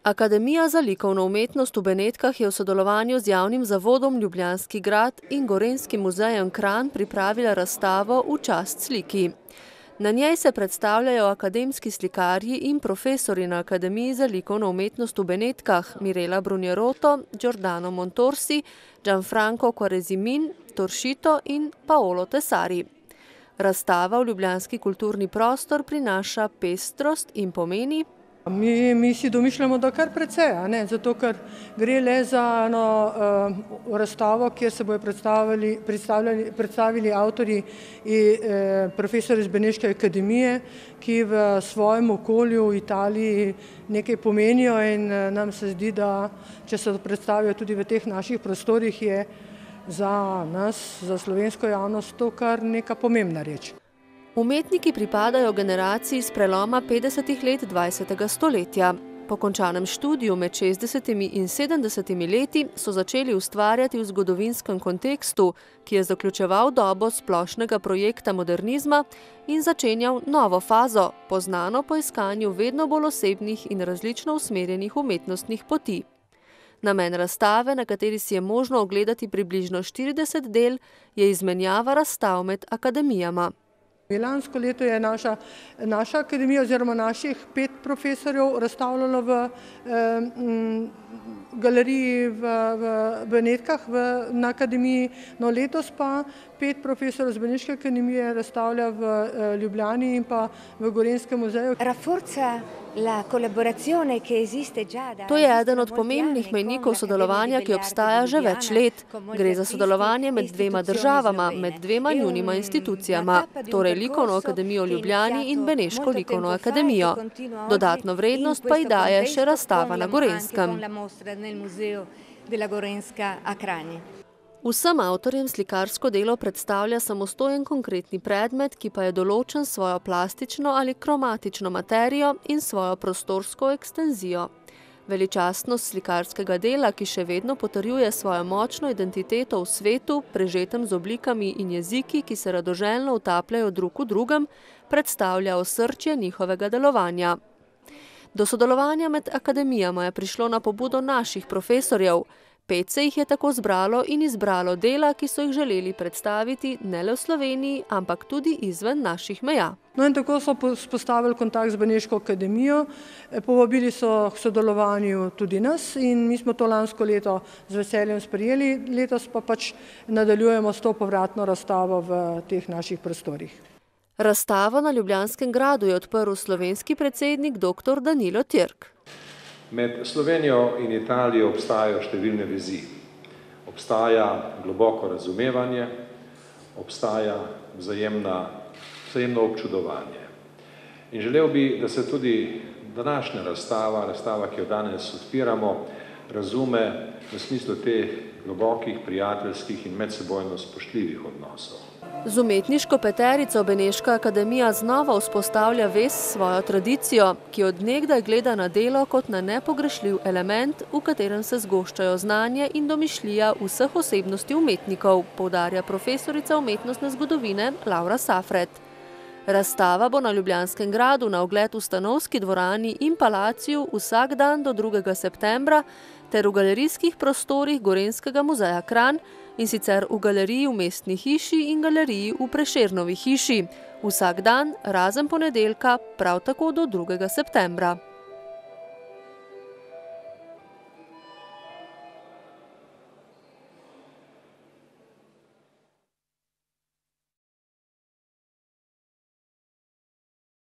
Akademija za likovno umetnost v Benetkah je v sodelovanju z javnim zavodom Ljubljanski grad in Gorenjskim muzejem Kranj pripravila razstavo V čast sliki. Na njej se predstavljajo akademski slikarji in profesori na Akademiji za likovno umetnost v Benetkah Mirela Brunjeroto, Giordano Montorsi, Gianfranco Quaresimin, Toršito in Paolo Tesari. Razstava v ljubljanski kulturni prostor prinaša pestrost in pomeni: Mi si domišljamo, da kar precej, zato ker gre le za eno razstavo, kjer se bodo predstavili avtorji in profesori iz Beneške akademije, ki v svojem okolju v Italiji nekaj pomenijo, in nam se zdi, da če se predstavijo tudi v teh naših prostorih, je za nas, za slovensko javnost, to kar neka pomembna reč. Umetniki pripadajo generaciji s preloma 50 let 20. stoletja. Po končanem študiju med 60. in 70. leti so začeli ustvarjati v zgodovinskem kontekstu, ki je zaključeval dobo splošnega projekta modernizma in začenjal novo fazo, poznano po iskanju vedno bolj osebnih in različno usmerjenih umetnostnih poti. Namen razstave, na kateri si je možno ogledati približno 40 del, je izmenjava razstav med akademijama. Lansko leto je naša akademija oziroma naših 5 profesorjev razstavljalo v galeriji v Benetkah na akademiji, no letos pa 5 profesorjev z Beneške akademije razstavlja v Ljubljani in pa v Gorenjskem muzeju. To je eden od pomembnih mejnikov sodelovanja, ki obstaja že več let. Gre za sodelovanje med dvema državama, med dvema njunima institucijama, torej Likovno akademijo v Ljubljani in Beneško likovno akademijo. Dodatno vrednost pa ji daje še razstava na Gorenjskem. Vsem avtorjem slikarsko delo predstavlja samostojen konkretni predmet, ki pa je določen s svojo plastično ali kromatično materijo in svojo prostorsko ekstenzijo. Veličastnost slikarskega dela, ki še vedno potrjuje svojo močno identiteto v svetu, prežetem z oblikami in jeziki, ki se radoželjno utapljajo drug v drugem, predstavlja osrčje njihovega delovanja. Do sodelovanja med akademijama je prišlo na pobudo naših profesorjev. 5 se jih je tako zbralo in izbralo dela, ki so jih želeli predstaviti ne le v Sloveniji, ampak tudi izven naših meja. No in tako so vzpostavili kontakt z Beneško akademijo, povabili so k sodelovanju tudi nas in mi smo to lansko leto z veseljem sprejeli, letos pa pač nadaljujemo s to povratno razstavo v teh naših prostorih. Razstavo na Ljubljanskem gradu je odprl slovenski predsednik dr. Danilo Türk. Med Slovenijo in Italijo obstajajo številne vezi. Obstaja globoko razumevanje, obstaja vzajemno občudovanje. In želel bi, da se tudi današnja razstava, ki jo danes odpiramo, razume v smislu teh globokih, prijateljskih in medsebojno spoštljivih odnosov. Z umetniško peterico Beneška akademija znova vzpostavlja vez s svojo tradicijo, ki od nekdaj gleda na delo kot na nepogrešljiv element, v katerem se zgoščajo znanje in domišljija vseh osebnosti umetnikov, poudarja profesorica umetnostne zgodovine Laura Safret. Razstava bo na Ljubljanskem gradu na ogled v Stanovski dvorani in Palaciju vsak dan do 2. septembra ter v galerijskih prostorih Gorenjskega muzeja Kranj, in sicer v galeriji v Mestni hiši in galeriji v Prešernovi hiši. Vsak dan, razen ponedeljka, prav tako do 2. septembra.